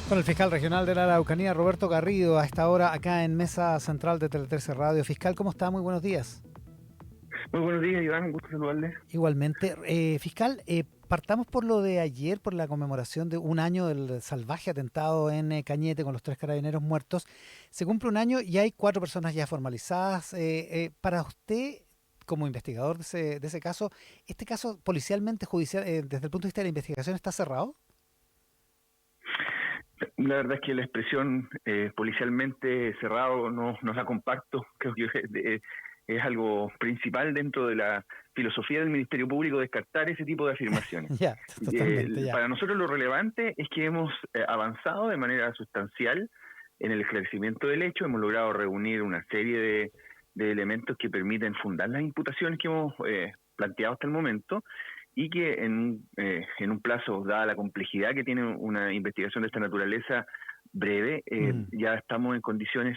Con el fiscal regional de la Araucanía, Roberto Garrido, a esta hora acá en Mesa Central de Tele 13 Radio. Fiscal, ¿cómo está? Muy buenos días. Muy buenos días, Iván, un gusto saludarle. Igualmente. Fiscal, partamos por lo de ayer, por la conmemoración de un año del salvaje atentado en Cañete con los 3 carabineros muertos. Se cumple un año y hay 4 personas ya formalizadas. Para usted, como investigador de ese caso, ¿este caso policialmente, judicial, desde el punto de vista de la investigación, está cerrado? La verdad es que la expresión policialmente cerrado no la comparto. Creo que es algo principal dentro de la filosofía del Ministerio Público descartar ese tipo de afirmaciones. Ya, totalmente, ya. Para nosotros lo relevante es que hemos avanzado de manera sustancial en el esclarecimiento del hecho. Hemos logrado reunir una serie de elementos que permiten fundar las imputaciones que hemos planteado hasta el momento, y que en un plazo, dada la complejidad que tiene una investigación de esta naturaleza breve, Mm. ya estamos en condiciones,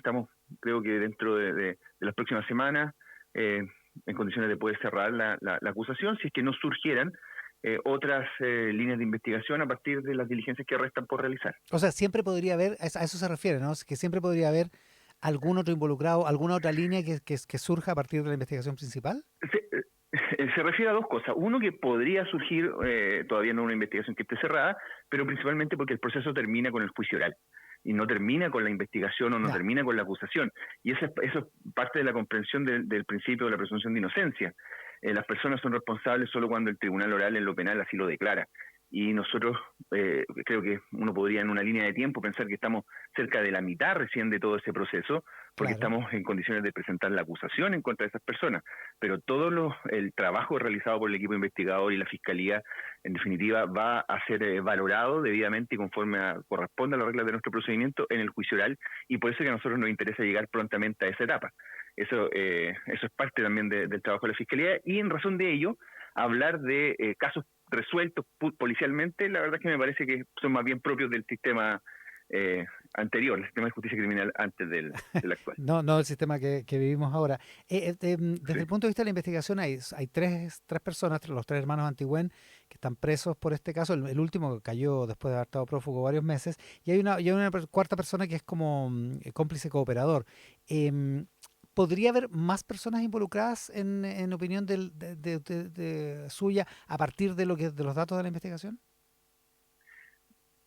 creo que dentro de las próximas semanas, en condiciones de poder cerrar la acusación, si es que no surgieran otras líneas de investigación a partir de las diligencias que restan por realizar. O sea, siempre podría haber, a eso se refiere, ¿no? Que siempre podría haber algún otro involucrado, alguna otra línea que surja a partir de la investigación principal. Se refiere a dos cosas. Uno, que podría surgir, todavía no una investigación que esté cerrada, pero principalmente porque el proceso termina con el juicio oral y no termina con la investigación o no Ya, termina con la acusación. Y eso es parte de la comprensión del principio de la presunción de inocencia. Las personas son responsables solo cuando el tribunal oral en lo penal así lo declara. Y nosotros, creo que uno podría en una línea de tiempo pensar que estamos cerca de la mitad recién de todo ese proceso, porque claro. estamos en condiciones de presentar la acusación en contra de esas personas. Pero el trabajo realizado por el equipo investigador y la Fiscalía, en definitiva, va a ser valorado debidamente y conforme corresponde a las reglas de nuestro procedimiento en el juicio oral, y por eso es que a nosotros nos interesa llegar prontamente a esa etapa. Eso es parte también del trabajo de la Fiscalía, y en razón de ello, hablar de casos resueltos policialmente, la verdad es que me parece que son más bien propios del sistema anterior, el sistema de justicia criminal antes del actual. No, no el sistema que vivimos ahora. Sí. Desde el punto de vista de la investigación hay tres personas, los 3 hermanos Antigüen, que están presos por este caso. El último que cayó después de haber estado prófugo varios meses. Y hay una cuarta persona que es como cómplice cooperador. Em, ¿Podría haber más personas involucradas en opinión de suya a partir de los datos de la investigación?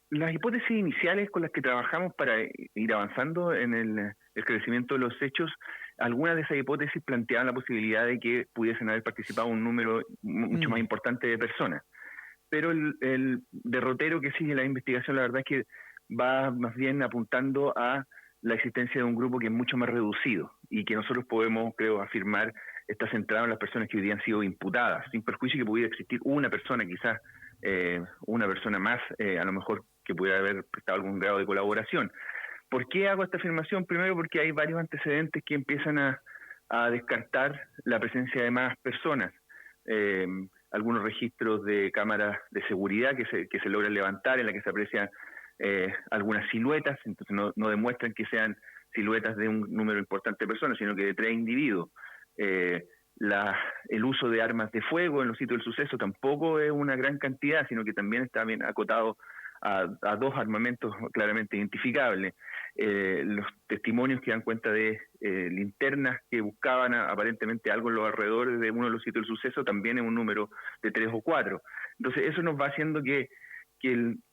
Las hipótesis iniciales con las que trabajamos para ir avanzando en el crecimiento de los hechos, algunas de esas hipótesis planteaban la posibilidad de que pudiesen haber participado un número mucho más Mm, importante de personas. Pero el derrotero que sigue la investigación, la verdad es que va más bien apuntando a la existencia de un grupo que es mucho más reducido y que nosotros podemos, creo, afirmar está centrado en las personas que hoy día han sido imputadas, sin perjuicio que pudiera existir una persona, quizás una persona más, a lo mejor que pudiera haber prestado algún grado de colaboración. ¿Por qué hago esta afirmación? Primero, porque hay varios antecedentes que empiezan a descartar la presencia de más personas. Eh, Algunos registros de cámaras de seguridad que se logran levantar, en la que se aprecian algunas siluetas, entonces no demuestran que sean siluetas de un número importante de personas, sino que de 3 individuos. Eh, el uso de armas de fuego en los sitios del suceso tampoco es una gran cantidad, sino que también está bien acotado a 2 armamentos claramente identificables. Los testimonios que dan cuenta de linternas que buscaban aparentemente algo en los alrededores de uno de los sitios del suceso también es un número de 3 o 4. Entonces eso nos va haciendo que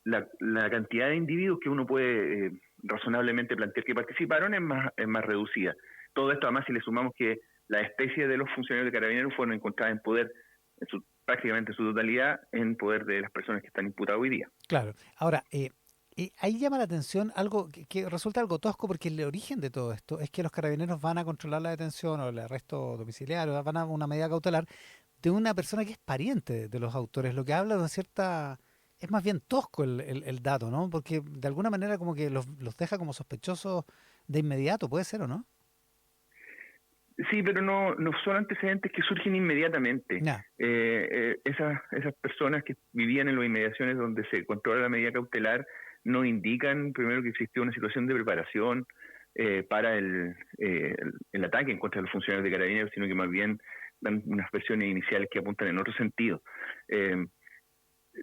la cantidad de individuos que uno puede razonablemente plantear que participaron es más reducida. Todo esto además si le sumamos que la especie de los funcionarios de Carabineros fueron encontradas en poder, prácticamente en su totalidad, en poder de las personas que están imputadas hoy día. claro. Ahora, ahí llama la atención algo que resulta algo tosco porque el origen de todo esto es que los carabineros van a controlar la detención o el arresto domiciliario, van a una medida cautelar de una persona que es pariente de los autores, lo que habla de una cierta... Es más bien tosco el dato, ¿no? Porque de alguna manera como que los deja como sospechosos de inmediato, puede ser o no. Sí, pero no son antecedentes que surgen inmediatamente. Ya. Esas personas que vivían en las inmediaciones donde se controla la medida cautelar no indican, primero, que existió una situación de preparación para el ataque en contra de los funcionarios de Carabineros, sino que más bien dan unas versiones iniciales que apuntan en otro sentido.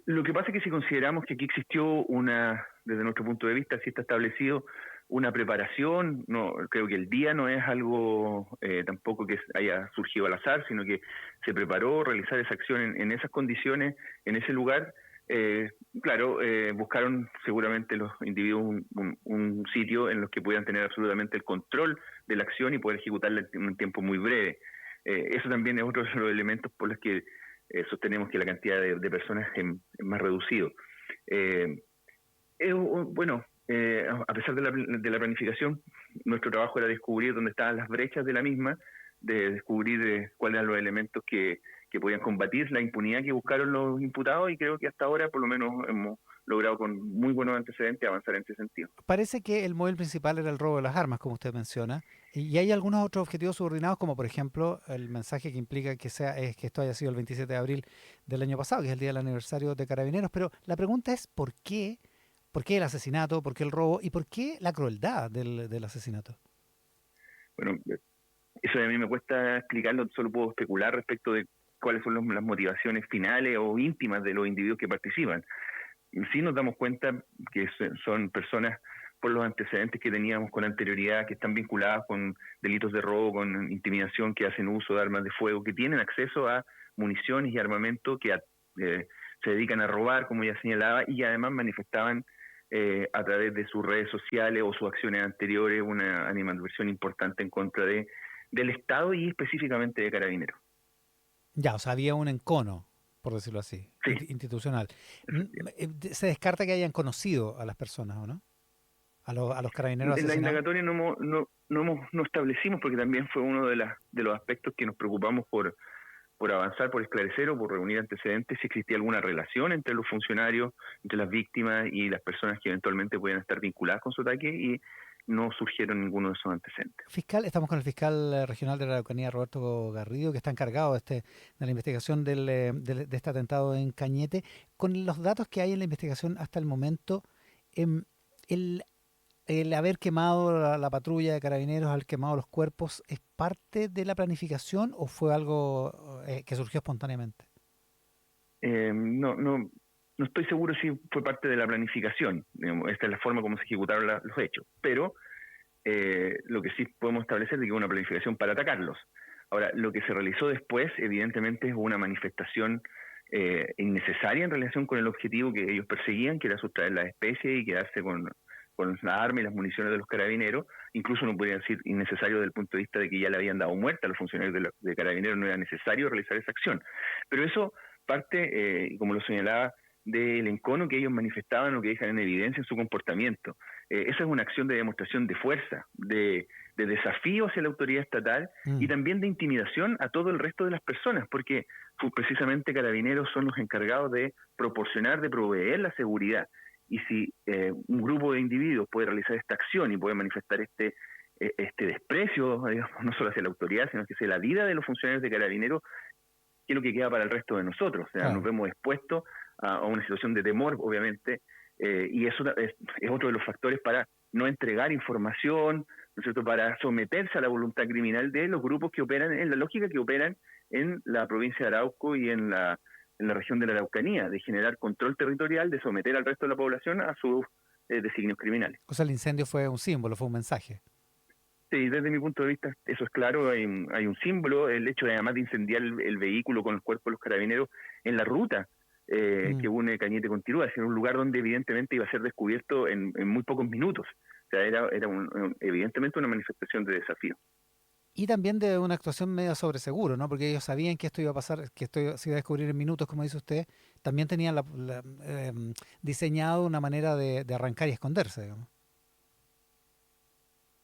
Lo que pasa es que si consideramos que aquí existió una desde nuestro punto de vista, sí está establecido una preparación. No, creo que el día no es algo tampoco que haya surgido al azar, sino que se preparó realizar esa acción en esas condiciones, en ese lugar. Eh, claro, buscaron seguramente los individuos un sitio en los que pudieran tener absolutamente el control de la acción y poder ejecutarla en un tiempo muy breve. Eso también es otro de los elementos por los que sostenemos que la cantidad de personas es más reducido. Eh, bueno, a pesar de la planificación, nuestro trabajo era descubrir dónde estaban las brechas de la misma, de descubrir cuáles eran los elementos que podían combatir la impunidad que buscaron los imputados, y creo que hasta ahora por lo menos hemos logrado con muy buenos antecedentes avanzar en ese sentido. Parece que el móvil principal era el robo de las armas, como usted menciona, y hay algunos otros objetivos subordinados, como por ejemplo el mensaje que implica que es que esto haya sido el 27 de abril del año pasado, que es el día del aniversario de Carabineros. Pero la pregunta es ¿por qué el asesinato, por qué el robo y por qué la crueldad del asesinato? Bueno, eso a mí me cuesta explicarlo, solo puedo especular respecto de cuáles son las motivaciones finales o íntimas de los individuos que participan. Sí nos damos cuenta que son personas, por los antecedentes que teníamos con anterioridad, que están vinculadas con delitos de robo, con intimidación, que hacen uso de armas de fuego, que tienen acceso a municiones y armamento, que se dedican a robar, como ya señalaba, y además manifestaban a través de sus redes sociales o sus acciones anteriores una animadversión importante en contra del Estado y específicamente de Carabineros. Ya, o sea, había un encono, por decirlo así, Sí, institucional. Se descarta que hayan conocido a las personas, ¿o no? A los carabineros en la asesinados. indagatoria no establecimos, porque también fue uno de los aspectos que nos preocupamos por avanzar, por esclarecer o por reunir antecedentes, si existía alguna relación entre los funcionarios, entre las víctimas y las personas que eventualmente podían estar vinculadas con su ataque, y no surgieron ninguno de esos antecedentes. Fiscal, estamos con el fiscal regional de la Araucanía, Roberto Garrido, que está encargado de la investigación de este atentado en Cañete. Con los datos que hay en la investigación hasta el momento, em, el, el haber quemado la patrulla de carabineros, haber quemado los cuerpos, ¿es parte de la planificación o fue algo que surgió espontáneamente? No estoy seguro si fue parte de la planificación. Digamos, esta es la forma como se ejecutaron los hechos, pero lo que sí podemos establecer es que hubo una planificación para atacarlos. Ahora, lo que se realizó después, evidentemente, es una manifestación innecesaria en relación con el objetivo que ellos perseguían, que era sustraer las especies y quedarse con las armas y las municiones de los carabineros. Incluso no podría decir innecesario desde el punto de vista de que ya le habían dado muerte a los funcionarios de carabineros, no era necesario realizar esa acción. Pero eso parte, como lo señalaba, del encono que ellos manifestaban o que dejan en evidencia en su comportamiento. Esa es una acción de demostración de fuerza, de desafío hacia la autoridad estatal y Mm. también de intimidación a todo el resto de las personas, porque precisamente Carabineros son los encargados de proporcionar, de proveer la seguridad. Y si un grupo de individuos puede realizar esta acción y puede manifestar este desprecio, digamos, no solo hacia la autoridad, sino que hacia la vida de los funcionarios de Carabineros, ¿qué es lo que queda para el resto de nosotros? O sea, nos Claro. vemos expuestos a una situación de temor, obviamente, y eso es otro de los factores para no entregar información, ¿no es cierto?, para someterse a la voluntad criminal de los grupos que operan en la lógica que operan en la provincia de Arauco y en la región de la Araucanía, de generar control territorial, de someter al resto de la población a sus designios criminales. O sea, el incendio fue un símbolo, fue un mensaje. Sí, desde mi punto de vista eso es claro, hay un símbolo, el hecho de además de incendiar el vehículo con el cuerpo de los carabineros en la ruta Mm. que une Cañete con Tirúa, en un lugar donde evidentemente iba a ser descubierto en muy pocos minutos. O sea, era evidentemente una manifestación de desafío. Y también de una actuación medio sobre seguro, ¿no? Porque ellos sabían que esto iba a pasar, que esto se iba a descubrir en minutos, como dice usted. También tenían diseñado una manera de arrancar y esconderse, digamos.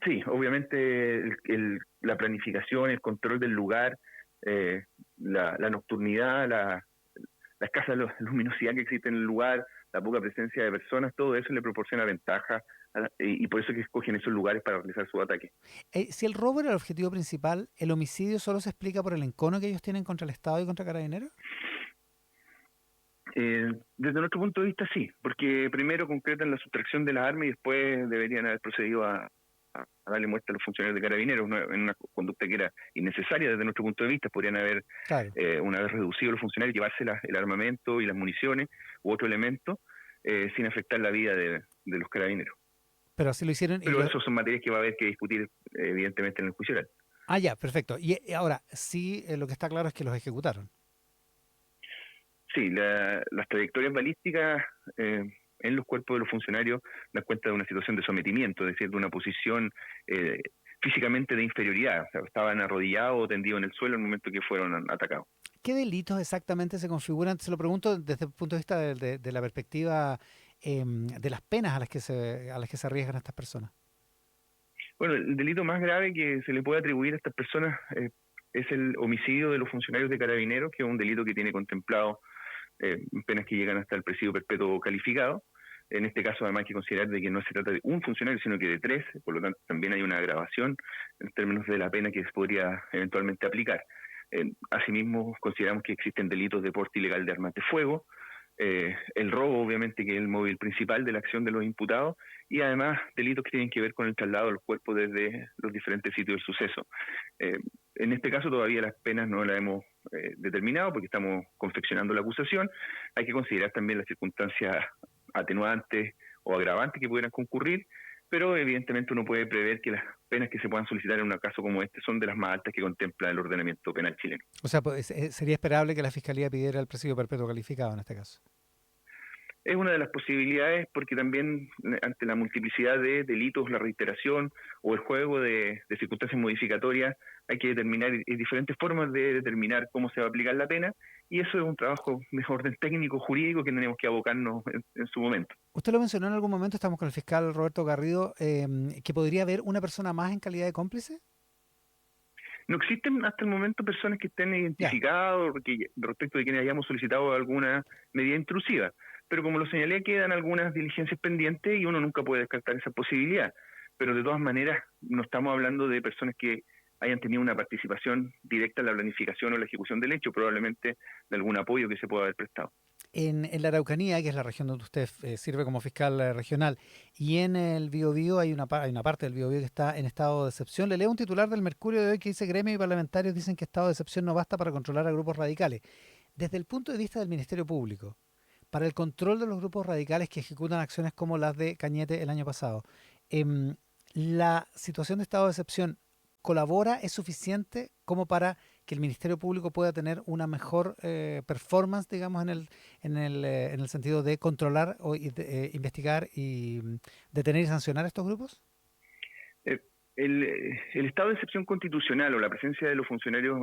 Sí, obviamente la planificación, el control del lugar, eh, la nocturnidad, la escasa luminosidad que existe en el lugar, la poca presencia de personas, todo eso le proporciona ventaja y por eso es que escogen esos lugares para realizar su ataque. Si el robo era el objetivo principal, ¿el homicidio solo se explica por el encono que ellos tienen contra el Estado y contra Carabineros? Desde nuestro punto de vista sí, porque primero concretan la sustracción de las armas y después deberían haber procedido a darle muerte a los funcionarios de Carabineros, en una conducta que era innecesaria desde nuestro punto de vista. Podrían haber, Claro. una vez reducido a los funcionarios, llevarse el armamento y las municiones u otro elemento, sin afectar la vida de los carabineros. Pero así lo hicieron y Pero eso son materias que va a haber que discutir evidentemente en el juicio oral. Ah, ya, perfecto. Y ahora, sí, lo que está claro es que los ejecutaron. Sí, las trayectorias balísticas en los cuerpos de los funcionarios dan cuenta de una situación de sometimiento, es decir, de una posición eh, físicamente de inferioridad. O sea, estaban arrodillados o tendidos en el suelo en el momento que fueron atacados. ¿Qué delitos exactamente se configuran? Se lo pregunto desde el punto de vista de la perspectiva de las penas a las que se arriesgan estas personas. Bueno, el delito más grave que se le puede atribuir a estas personas es el homicidio de los funcionarios de Carabineros, que es un delito que tiene contemplado penas que llegan hasta el presidio perpetuo calificado. En este caso, además, hay que considerar de que no se trata de un funcionario, sino que de tres, por lo tanto, también hay una agravación en términos de la pena que se podría eventualmente aplicar. Asimismo, consideramos que existen delitos de porte ilegal de armas de fuego, el robo, obviamente, que es el móvil principal de la acción de los imputados, y además delitos que tienen que ver con el traslado de los cuerpos desde los diferentes sitios del suceso. Eh, en este caso todavía las penas no las hemos determinado porque estamos confeccionando la acusación. Hay que considerar también las circunstancias atenuantes o agravantes que pudieran concurrir, pero evidentemente uno puede prever que las penas que se puedan solicitar en un caso como este son de las más altas que contempla el ordenamiento penal chileno. O sea, pues, sería esperable que la Fiscalía pidiera el presidio perpetuo calificado en este caso. Es una de las posibilidades porque también ante la multiplicidad de delitos, la reiteración o el juego de circunstancias modificatorias, hay que determinar diferentes formas de determinar cómo se va a aplicar la pena, y eso es un trabajo de orden técnico, jurídico, que tenemos que abocarnos en su momento. Usted lo mencionó en algún momento, estamos con el fiscal Roberto Garrido, que podría haber una persona más en calidad de cómplice. No existen hasta el momento personas que estén Ya. identificadas respecto de quienes hayamos solicitado alguna medida intrusiva, pero como lo señalé, quedan algunas diligencias pendientes y uno nunca puede descartar esa posibilidad. Pero de todas maneras, no estamos hablando de personas que hayan tenido una participación directa en la planificación o la ejecución del hecho, probablemente de algún apoyo que se pueda haber prestado. En la Araucanía, que es la región donde usted sirve como fiscal regional, y en el Biobío hay una parte del Biobío que está en estado de excepción. Le leo un titular del Mercurio de hoy que dice: gremio y parlamentarios dicen que estado de excepción no basta para controlar a grupos radicales. Desde el punto de vista del Ministerio Público, para el control de los grupos radicales que ejecutan acciones como las de Cañete el año pasado, em, ¿la situación de estado de excepción colabora, es suficiente como para que el Ministerio Público pueda tener una mejor performance, digamos, en el sentido de controlar investigar y detener y sancionar a estos grupos? Eh, el estado de excepción constitucional o la presencia de los funcionarios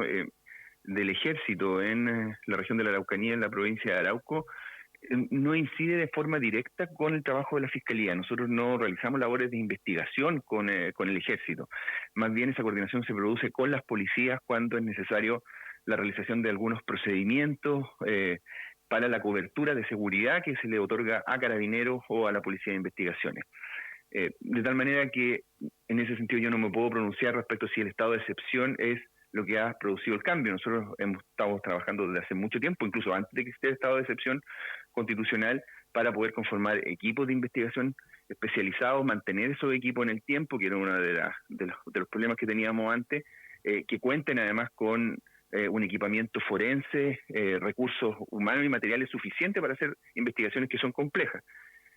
del ejército en la región de la Araucanía, en la provincia de Arauco, no incide de forma directa con el trabajo de la Fiscalía. Nosotros no realizamos labores de investigación con el ejército. Más bien esa coordinación se produce con las policías cuando es necesario la realización de algunos procedimientos para la cobertura de seguridad que se le otorga a carabineros o a la Policía de Investigaciones. De tal manera que en ese sentido yo no me puedo pronunciar respecto a si el estado de excepción es lo que ha producido el cambio. Nosotros estamos trabajando desde hace mucho tiempo, incluso antes de que esté el estado de excepción constitucional, para poder conformar equipos de investigación especializados, mantener esos equipos en el tiempo, que era uno de los problemas que teníamos antes, que cuenten además con un equipamiento forense, recursos humanos y materiales suficientes para hacer investigaciones que son complejas.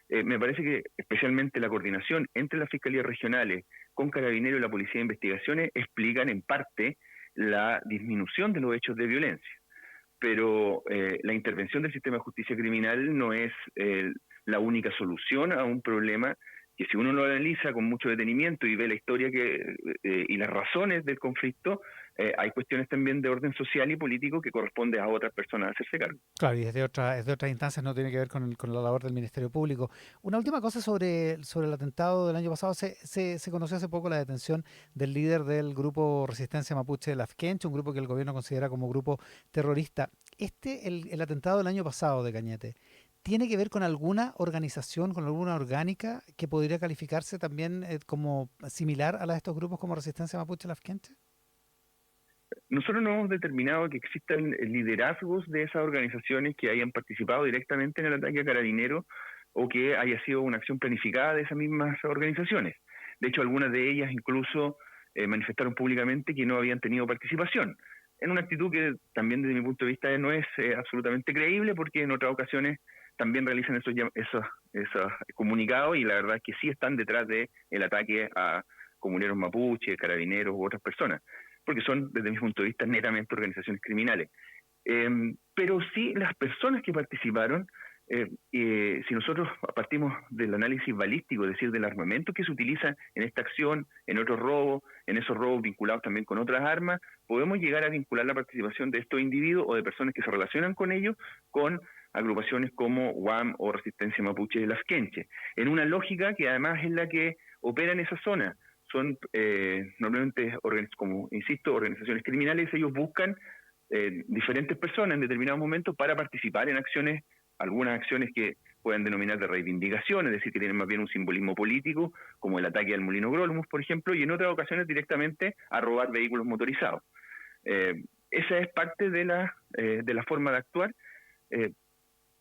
Me parece que especialmente la coordinación entre las fiscalías regionales con Carabineros y la Policía de Investigaciones explican en parte la disminución de los hechos de violencia. Pero la intervención del sistema de justicia criminal no es la única solución a un problema que, si uno lo analiza con mucho detenimiento y ve la historia y las razones del conflicto, hay cuestiones también de orden social y político que corresponde a otras personas hacerse cargo. Claro, y desde otras instancias, no tiene que ver con la labor del Ministerio Público. Una última cosa sobre el atentado del año pasado. Se conoció hace poco la detención del líder del grupo Resistencia Mapuche Lafkenche, un grupo que el gobierno considera como grupo terrorista. El atentado del año pasado de Cañete, ¿tiene que ver con alguna organización, con alguna orgánica que podría calificarse también como similar a la de estos grupos como Resistencia Mapuche Lafkenche? Nosotros no hemos determinado que existan liderazgos de esas organizaciones que hayan participado directamente en el ataque a Carabineros o que haya sido una acción planificada de esas mismas organizaciones. De hecho, algunas de ellas incluso manifestaron públicamente que no habían tenido participación, en una actitud que también desde mi punto de vista no es absolutamente creíble, porque en otras ocasiones también realizan esos comunicados, y la verdad es que sí están detrás del ataque a comuneros mapuche, carabineros u otras personas, porque son, desde mi punto de vista, netamente organizaciones criminales. Pero sí, las personas que participaron, si nosotros partimos del análisis balístico, es decir, del armamento que se utiliza en esta acción, en otros robos, en esos robos vinculados también con otras armas, podemos llegar a vincular la participación de estos individuos o de personas que se relacionan con ellos con agrupaciones como UAM o Resistencia Mapuche de las Quenches, en una lógica que además es la que opera en esa zona. Son normalmente, como insisto, organizaciones criminales. Ellos buscan diferentes personas en determinados momentos para participar en acciones, algunas acciones que pueden denominar de reivindicación, es decir, que tienen más bien un simbolismo político, como el ataque al Molino Grolmus, por ejemplo, y en otras ocasiones directamente a robar vehículos motorizados. Esa es parte de la forma de actuar,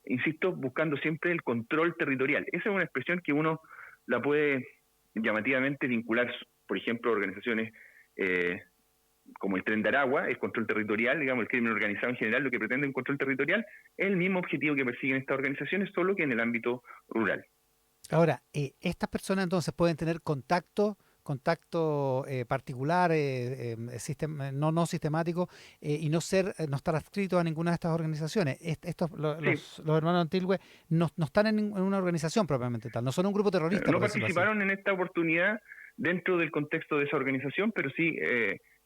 insisto, buscando siempre el control territorial. Esa es una expresión que uno la puede llamativamente vincular, por ejemplo, a organizaciones como el Tren de Aragua, el control territorial, digamos, el crimen organizado en general, lo que pretende un control territorial, es el mismo objetivo que persiguen estas organizaciones, solo que en el ámbito rural. Ahora, estas personas entonces pueden tener contacto particular, no sistemático, y no estar adscritos a ninguna de estas organizaciones. Sí, Los hermanos Antilgüe no están en una organización propiamente tal, no son un grupo terrorista, no por decirlo así. participaron en esta oportunidad dentro del contexto de esa organización, pero sí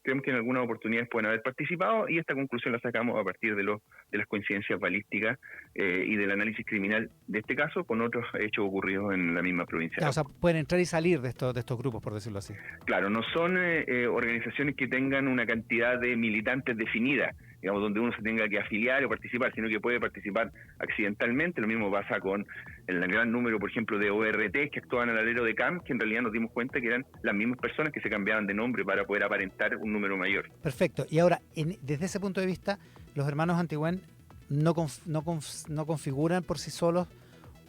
creemos que en algunas oportunidades pueden haber participado, y esta conclusión la sacamos a partir de las coincidencias balísticas y del análisis criminal de este caso con otros hechos ocurridos en la misma provincia. Claro, o sea, pueden entrar y salir de estos grupos, por decirlo así. Claro, no son organizaciones que tengan una cantidad de militantes definida, digamos, donde uno se tenga que afiliar o participar, sino que puede participar accidentalmente. Lo mismo pasa con el gran número, por ejemplo, de ORT que actuaban al alero de CAM, que en realidad nos dimos cuenta que eran las mismas personas que se cambiaban de nombre para poder aparentar un número mayor. Perfecto. Y ahora, desde ese punto de vista, los hermanos Antigüen no configuran por sí solos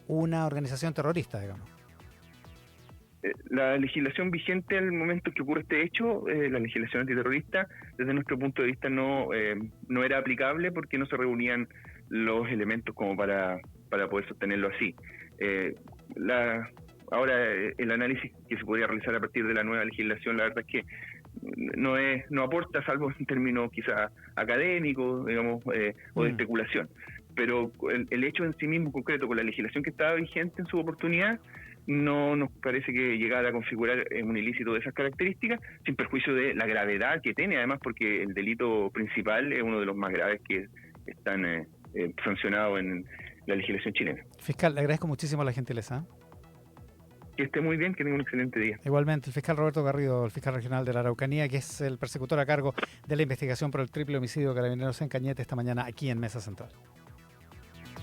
una organización terrorista, digamos. La legislación vigente al momento que ocurre este hecho, la legislación antiterrorista, desde nuestro punto de vista no era aplicable, porque no se reunían los elementos como para poder sostenerlo así. Ahora, el análisis que se podría realizar a partir de la nueva legislación, la verdad es que no aporta, salvo en términos quizás académicos, digamos, o de especulación. Pero el hecho en sí mismo concreto, con la legislación que estaba vigente en su oportunidad, no nos parece que llegara a configurar un ilícito de esas características, sin perjuicio de la gravedad que tiene, además, porque el delito principal es uno de los más graves que están sancionados en la legislación chilena. Fiscal, le agradezco muchísimo la gentileza. Que esté muy bien, que tenga un excelente día. Igualmente, el fiscal Roberto Garrido, el fiscal regional de la Araucanía, que es el persecutor a cargo de la investigación por el triple homicidio de Carabineros en Cañete esta mañana aquí en Mesa Central.